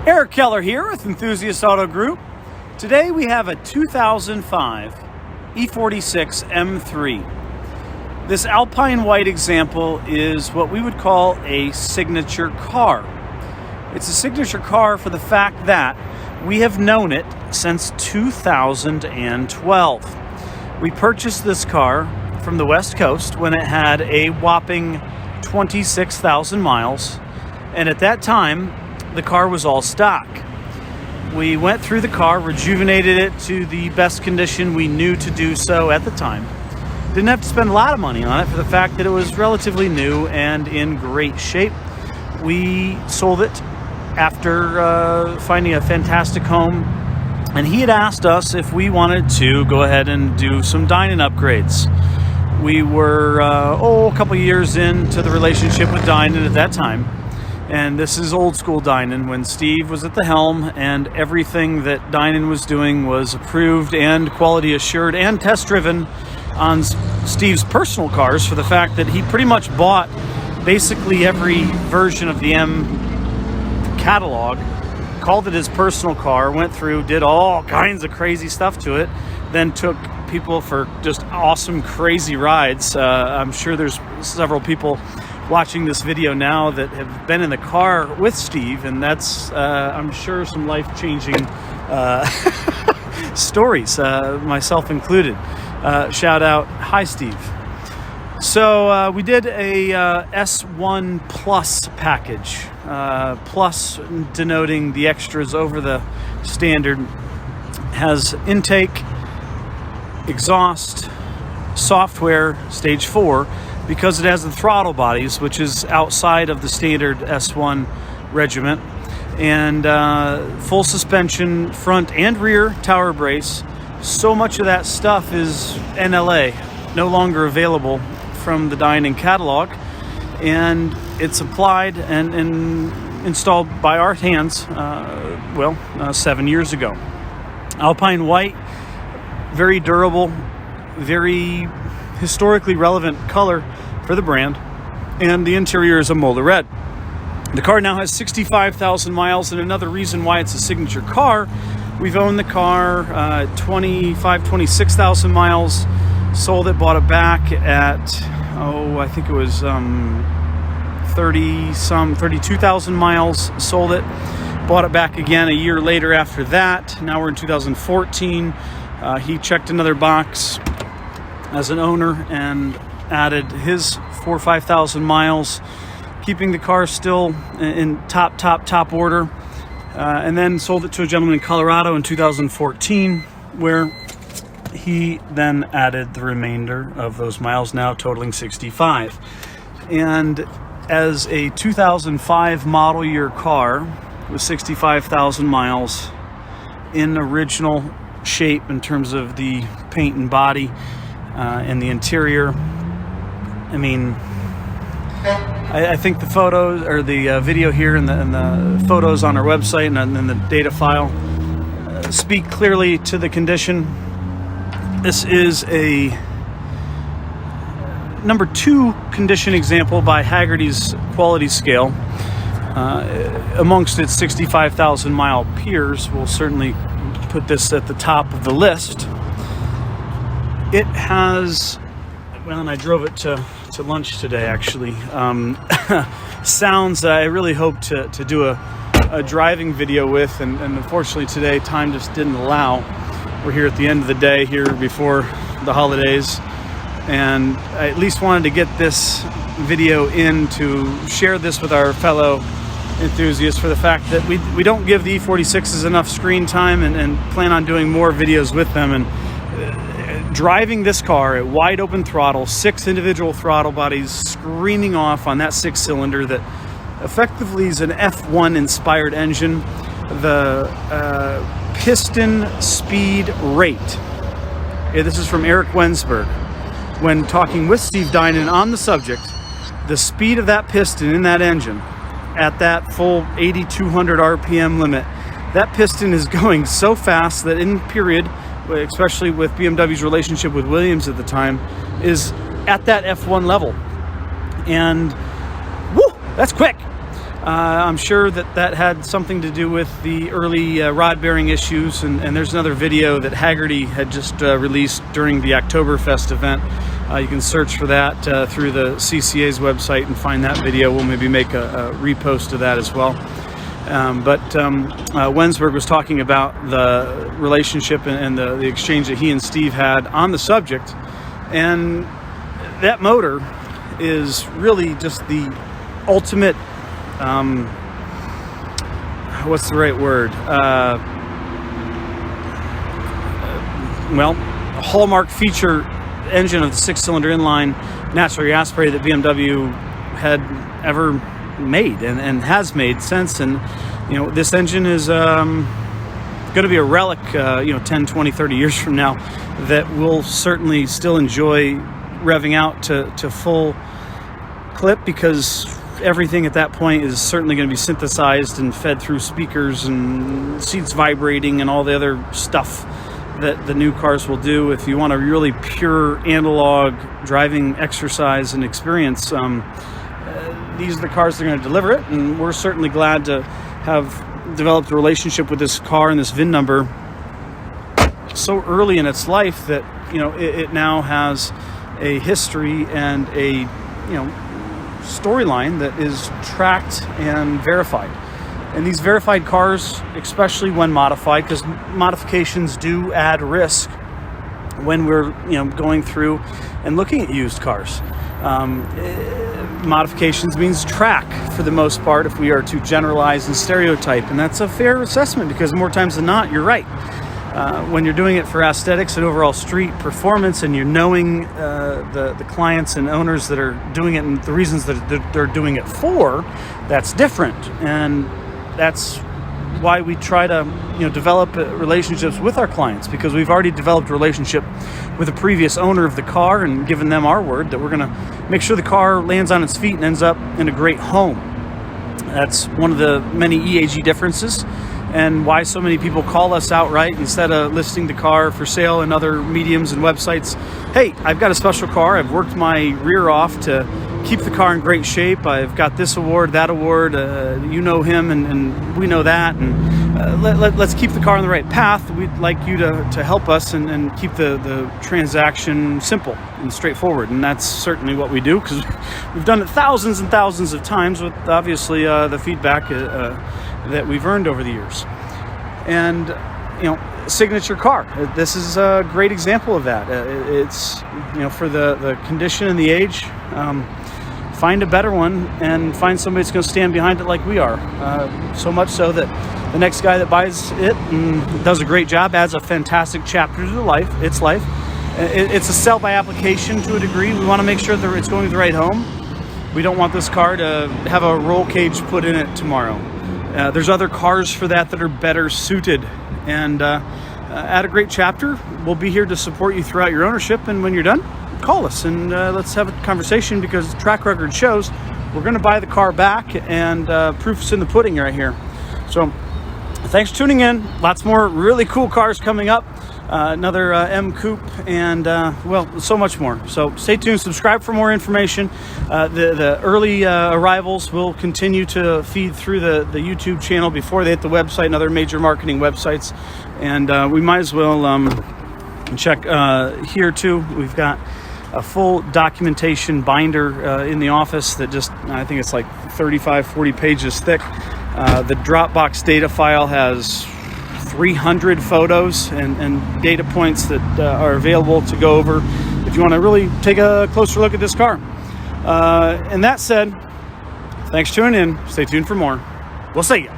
Eric Keller here with Enthusiast Auto Group. Today we have a 2005 E46 M3. This Alpine White example is what we would call a signature car. It's a signature car for the fact that we have known it since 2012. We purchased this car from the West Coast when it had a whopping 26,000 miles, and at that time the car was all stock. We went through the car, rejuvenated it to the best condition we knew to do so at the time. Didn't have to spend a lot of money on it for the fact that it was relatively new and in great shape. We sold it after finding a fantastic home, and he had asked us if we wanted to go ahead and do some Dinan upgrades. We were a couple years into the relationship with Dinan at that time. And this is old school Dinan, when Steve was at the helm and everything that Dinan was doing was approved and quality assured and test driven on Steve's personal cars, for the fact that he pretty much bought basically every version of the M catalog, called it his personal car, went through, did all kinds of crazy stuff to it, then took people for just awesome, crazy rides. I'm sure there's several people watching this video now that have been in the car with Steve, and that's I'm sure some life-changing stories, myself included. Shout out, hi Steve. So we did a S1 Plus package, plus denoting the extras over the standard. Has intake, exhaust, software, stage 4, because it has the throttle bodies, which is outside of the standard S1 regiment, and full suspension, front and rear tower brace. So much of that stuff is NLA, no longer available from the Dinan catalog, and it's applied and installed by our hands 7 years ago. Alpine White, very durable, very historically relevant color for the brand, and the interior is a Molded red. The car now has 65,000 miles, and another reason why it's a signature car, we've owned the car 26,000 miles, sold it, bought it back at I think it was 32,000 miles, sold it, bought it back again a year later after that. Now we're in 2014. He checked another box as an owner and added his 4,000 or 5,000 miles, keeping the car still in top order, and then sold it to a gentleman in Colorado in 2014, where he then added the remainder of those miles, now totaling 65. And as a 2005 model year car with 65,000 miles in original shape in terms of the paint and body, and the interior, I mean, I think the photos, or the video here and the photos on our website and the data file speak clearly to the condition. This is a number 2 condition example by Haggerty's quality scale. Amongst its 65,000 mile peers, we'll certainly put this at the top of the list. It has, well, and I drove it to lunch today, actually. Sounds I really hope to do a driving video with, and unfortunately today time just didn't allow. We're here at the end of the day, here before the holidays, and I at least wanted to get this video in to share this with our fellow enthusiasts, for the fact that we don't give the E46s enough screen time, and plan on doing more videos with them. And driving this car at wide open throttle, 6 individual throttle bodies screaming off on that 6-cylinder that effectively is an F1 inspired engine, the piston speed rate. This is from Eric Wensberg. When talking with Steve Dinan on the subject, the speed of that piston in that engine at that full 8,200 RPM limit, that piston is going so fast that in period, especially with BMW's relationship with Williams at the time, is at that F1 level. And woo, that's quick. I'm sure that had something to do with the early rod bearing issues, and there's another video that Haggerty had just released during the Oktoberfest event. You can search for that through the CCA's website and find that video. We'll maybe make a repost of that as well. But Wensberg was talking about the relationship and the exchange that he and Steve had on the subject, and that motor is really just the ultimate, what's the right word? Well, a hallmark feature engine of the 6-cylinder inline natural gas spray that BMW had ever made and has made since. And this engine is going to be a relic 10, 20, 30 years from now that we'll certainly still enjoy revving out to full clip, because everything at that point is certainly going to be synthesized and fed through speakers and seats vibrating and all the other stuff that the new cars will do. If you want a really pure analog driving exercise and experience, these are the cars that are going to deliver it, and we're certainly glad to have developed a relationship with this car and this VIN number so early in its life that it now has a history and a storyline that is tracked and verified. And these verified cars, especially when modified, because modifications do add risk when we're going through and looking at used cars. Modifications means track for the most part, if we are to generalize and stereotype, and that's a fair assessment, because more times than not, you're right. When you're doing it for aesthetics and overall street performance, and you're knowing the clients and owners that are doing it and the reasons that they're doing it for, that's different. And that's why we try to develop relationships with our clients, because we've already developed a relationship with a previous owner of the car and given them our word that we're going to make sure the car lands on its feet and ends up in a great home. That's one of the many EAG differences, and why so many people call us outright instead of listing the car for sale in other mediums and websites. Hey, I've got a special car. I've worked my rear off to keep the car in great shape. I've got this award, that award. You know him, and we know that. And let's keep the car on the right path. We'd like you to help us and keep the transaction simple and straightforward. And that's certainly what we do, because we've done it thousands and thousands of times with obviously the feedback that we've earned over the years. And signature car, this is a great example of that. It's for the condition and the age, find a better one and find somebody that's going to stand behind it like we are, so much so that the next guy that buys it and does a great job, adds a fantastic chapter to its life. It's a sell by application to a degree. We want to make sure that it's going to the right home. We don't want this car to have a roll cage put in it tomorrow. There's other cars for that are better suited, and add a great chapter. We'll be here to support you throughout your ownership, and when you're done, call us and let's have a conversation, because track record shows we're going to buy the car back, and proof's in the pudding right here. So thanks for tuning in. Lots more really cool cars coming up. Another M Coupe, and so much more. So stay tuned, subscribe for more information. The early arrivals will continue to feed through the YouTube channel before they hit the website and other major marketing websites. And we might as well check here too. We've got a full documentation binder in the office that I think it's like 35, 40 pages thick. The Dropbox data file has 300 photos and data points that are available to go over if you want to really take a closer look at this car. And that said, thanks for tuning in. Stay tuned for more. We'll see you.